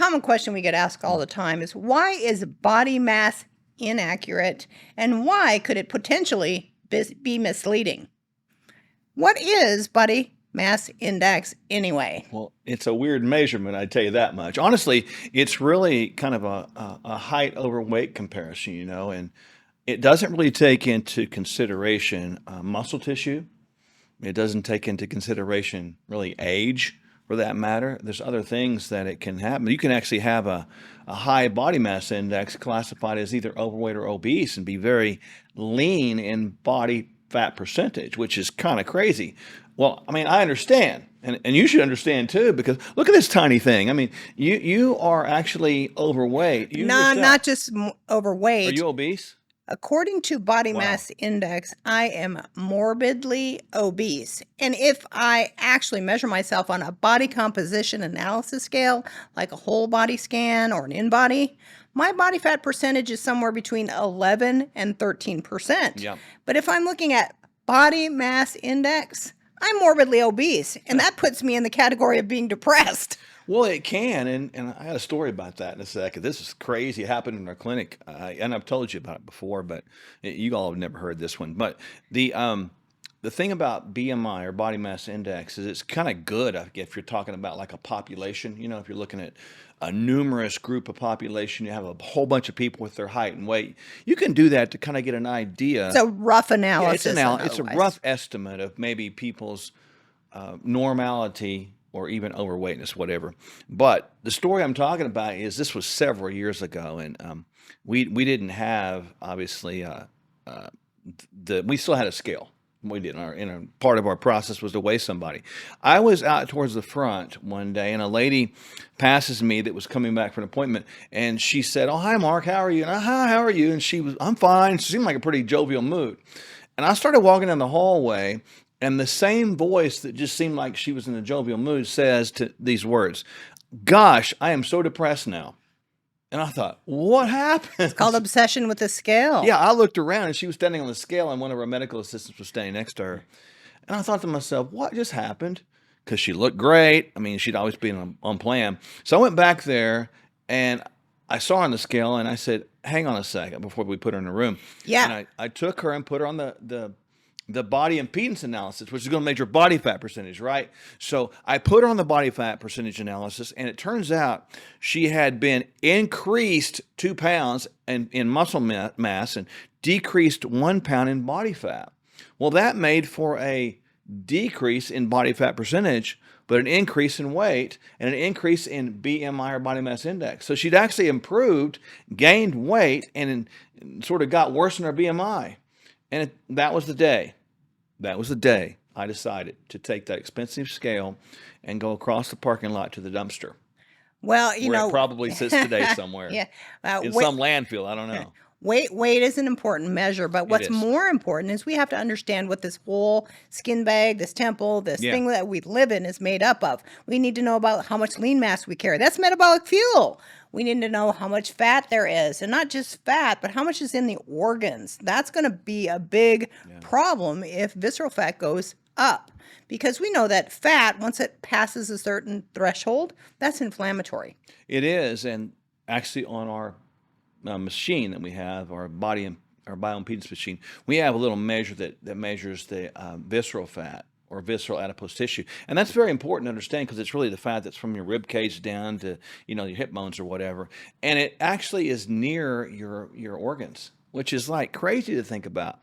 common question we get asked all the time is, why is body mass inaccurate, and why could it potentially be misleading? What is body mass index anyway? Well, it's a weird measurement, I tell you that much. Honestly, it's really kind of a height over weight comparison, and it doesn't really take into consideration muscle tissue. It doesn't take into consideration really age, for that matter. There's other things that it can happen. You can actually have a high body mass index classified as either overweight or obese and be very lean in body fat percentage, which is kind of crazy. Well, I mean, I understand, and you should understand too, because look at this tiny thing. I mean, you are actually overweight. You No, yourself, not just are overweight. you obese? According to body Wow. mass index, I am morbidly obese. And if I actually measure myself on a body composition analysis scale, like a whole body scan or an in-body, my body fat percentage is somewhere between 11 and 13%. Yeah. But if I'm looking at body mass index, I'm morbidly obese, and that puts me in the category of being depressed. Well, it can, and I had a story about that in a second. This is crazy. It happened in our clinic, and I've told you about it before, but you all have never heard this one. But the thing about BMI or body mass index is it's kind of good if you're talking about like a population. If you're looking at a numerous group of population, you have a whole bunch of people with their height and weight. You can do that to kind of get an idea. It's a rough Yeah, analysis. it's a rough estimate of maybe people's normality or even overweightness, whatever. But the story I'm talking about is this was several years ago, and we didn't have obviously we still had a scale. We did part of our process was to weigh somebody. I was out towards the front one day, and a lady passes me that was coming back for an appointment, and she said, "Oh, hi, Mark. How are you?" And "Hi, how are you?" And "I'm fine." She seemed like a pretty jovial mood. And I started walking down the hallway, and the same voice that just seemed like she was in a jovial mood says to these words, "Gosh, I am so depressed now." And I thought, what happened? It's called obsession with the scale. Yeah, I looked around and she was standing on the scale and one of our medical assistants was standing next to her. And I thought to myself, what just happened? Because she looked great. I mean, she'd always been on plan. So I went back there and I saw her on the scale and I said, hang on a second before we put her in the room. Yeah. And I took her and put her on the body impedance analysis, which is going to measure body fat percentage, right? So I put her on the body fat percentage analysis, and it turns out she had been increased 2 pounds in muscle mass and decreased 1 pound in body fat. Well, that made for a decrease in body fat percentage, but an increase in weight and an increase in BMI or body mass index. So she'd actually improved, gained weight, and sort of got worse in her BMI. And that was the day. That was the day I decided to take that expensive scale and go across the parking lot to the dumpster. Well, where it probably sits today somewhere. Yeah. In some landfill. I don't know. Weight is an important measure, but what's more important is we have to understand what this whole skin bag, this temple, this thing that we live in is made up of. We need to know about how much lean mass we carry. That's metabolic fuel. We need to know how much fat there is, and not just fat, but how much is in the organs. That's going to be a big problem if visceral fat goes up, because we know that fat, once it passes a certain threshold, that's inflammatory. It is, and actually on our machine that we have, our bioimpedance machine, we have a little measure that measures the visceral fat or visceral adipose tissue. And that's very important to understand because it's really the fat that's from your rib cage down to, your hip bones or whatever. And it actually is near your organs, which is like crazy to think about.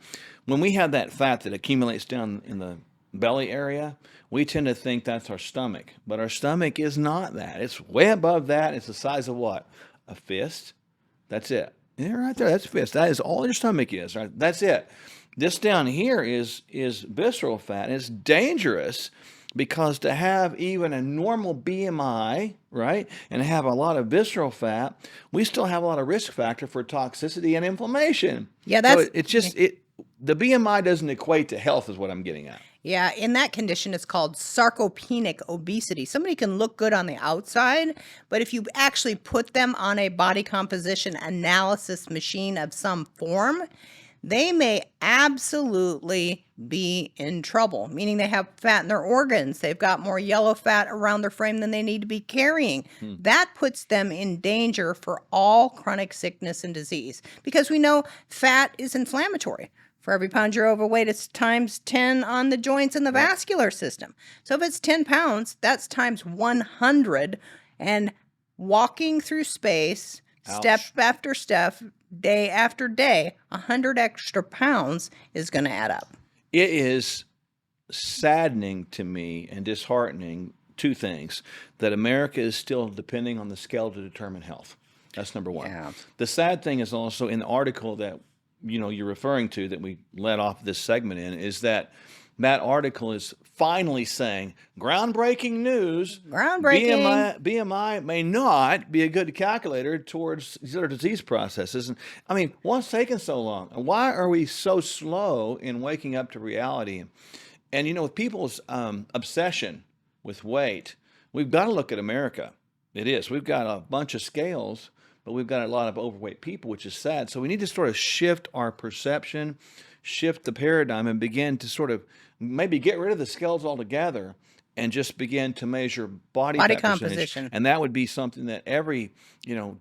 When we have that fat that accumulates down in the belly area, we tend to think that's our stomach. But our stomach is not that. It's way above that. It's the size of what? A fist. That's it. Yeah, right there. That's a fist. That is all your stomach is. Right? That's it. This down here is visceral fat. And it's dangerous because to have even a normal BMI, right, and have a lot of visceral fat, we still have a lot of risk factor for toxicity and inflammation. Yeah, that's... So it's just, the BMI doesn't equate to health is what I'm getting at. Yeah, in that condition, it's called sarcopenic obesity. Somebody can look good on the outside, but if you actually put them on a body composition analysis machine of some form, they may absolutely be in trouble, meaning they have fat in their organs. They've got more yellow fat around their frame than they need to be carrying. That puts them in danger for all chronic sickness and disease, because we know fat is inflammatory. For every pound you're overweight, it's times 10 on the joints and the vascular system. So if it's 10 pounds, that's times 100. And walking through space, step after step, day after day, 100 extra pounds is going to add up. It is saddening to me and disheartening, two things, that America is still depending on the scale to determine health. That's number one. Yeah. The sad thing is also in the article that you're referring to that we led off this segment in, is that article is finally saying groundbreaking news. Groundbreaking. BMI may not be a good calculator towards these other disease processes. And I mean, what's taking so long? And why are we so slow in waking up to reality? And with people's obsession with weight, we've got to look at America. It is. We've got a bunch of scales, but we've got a lot of overweight people, which is sad. So we need to sort of shift our perception, shift the paradigm, and begin to sort of maybe get rid of the scales altogether and just begin to measure body fat composition. And that would be something that every,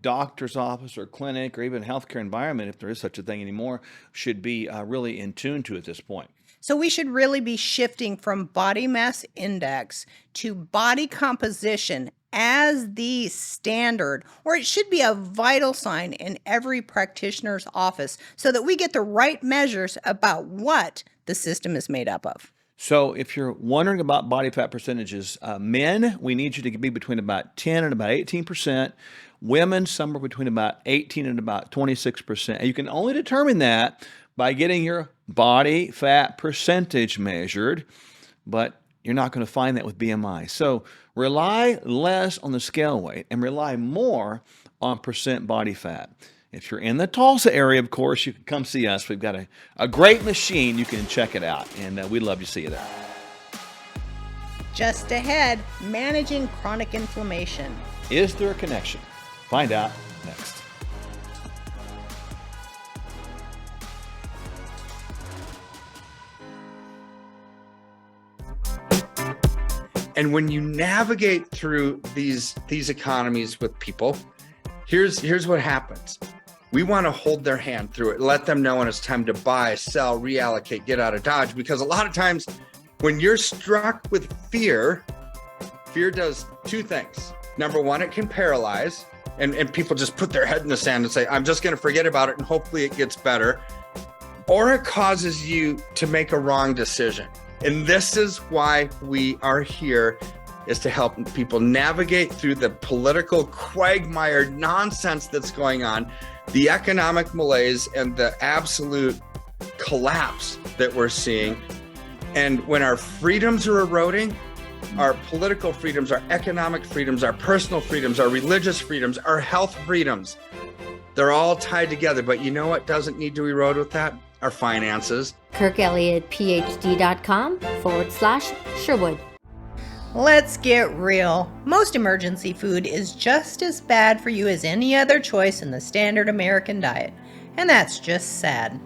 doctor's office or clinic or even healthcare environment, if there is such a thing anymore, should be really in tune to at this point. So we should really be shifting from body mass index to body composition as the standard, or it should be a vital sign in every practitioner's office so that we get the right measures about what the system is made up of. So if you're wondering about body fat percentages, men, we need you to be between about 10 and about 18%. Women, somewhere between about 18 and about 26%. And you can only determine that by getting your body fat percentage measured, but you're not going to find that with BMI. So rely less on the scale weight and rely more on percent body fat. If you're in the Tulsa area, of course, you can come see us. We've got a great machine. You can check it out, and we'd love to see you there. Just ahead, managing chronic inflammation. Is there a connection? Find out next. And when you navigate through these economies with people, here's what happens. We want to hold their hand through it, let them know when it's time to buy, sell, reallocate, get out of Dodge. Because a lot of times when you're struck with fear does two things. Number one, it can paralyze, and people just put their head in the sand and say, I'm just going to forget about it and hopefully it gets better. Or it causes you to make a wrong decision. And this is why we are here, is to help people navigate through the political quagmire nonsense that's going on, the economic malaise, and the absolute collapse that we're seeing. And when our freedoms are eroding, our political freedoms, our economic freedoms, our personal freedoms, our religious freedoms, our health freedoms, they're all tied together. But you know what doesn't need to erode with that? Our finances. KirkElliottPhD.com/Sherwood. Let's get real. Most emergency food is just as bad for you as any other choice in the standard American diet. And that's just sad.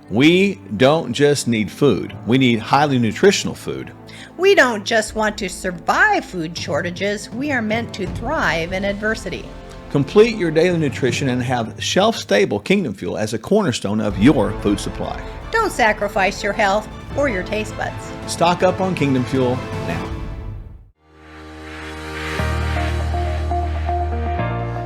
We don't just need food. We need highly nutritional food. We don't just want to survive food shortages. We are meant to thrive in adversity. Complete your daily nutrition and have shelf-stable Kingdom Fuel as a cornerstone of your food supply. Don't sacrifice your health or your taste buds. Stock up on Kingdom Fuel now.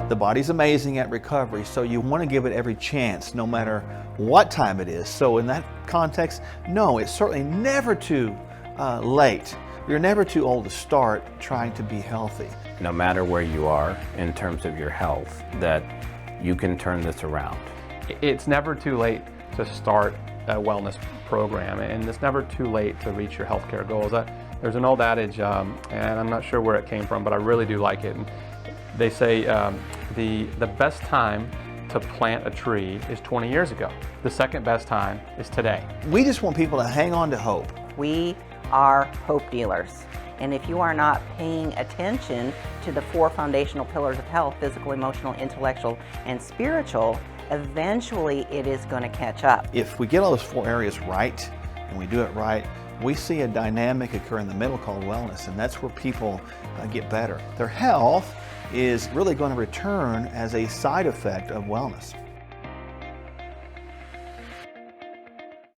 The body's amazing at recovery, so you want to give it every chance, no matter what time it is. So in that context, no, it's certainly never too late. You're never too old to start trying to be healthy. No matter where you are in terms of your health, that you can turn this around. It's never too late to start a wellness program, and it's never too late to reach your healthcare goals. There's an old adage, and I'm not sure where it came from, but I really do like it. And they say the best time to plant a tree is 20 years ago. The second best time is today. We just want people to hang on to hope. We are hope dealers. And if you are not paying attention to the 4 foundational pillars of health, physical, emotional, intellectual, and spiritual, eventually it is going to catch up. If we get all those 4 areas right, and we do it right, we see a dynamic occur in the middle called wellness, and that's where people get better. Their health is really going to return as a side effect of wellness.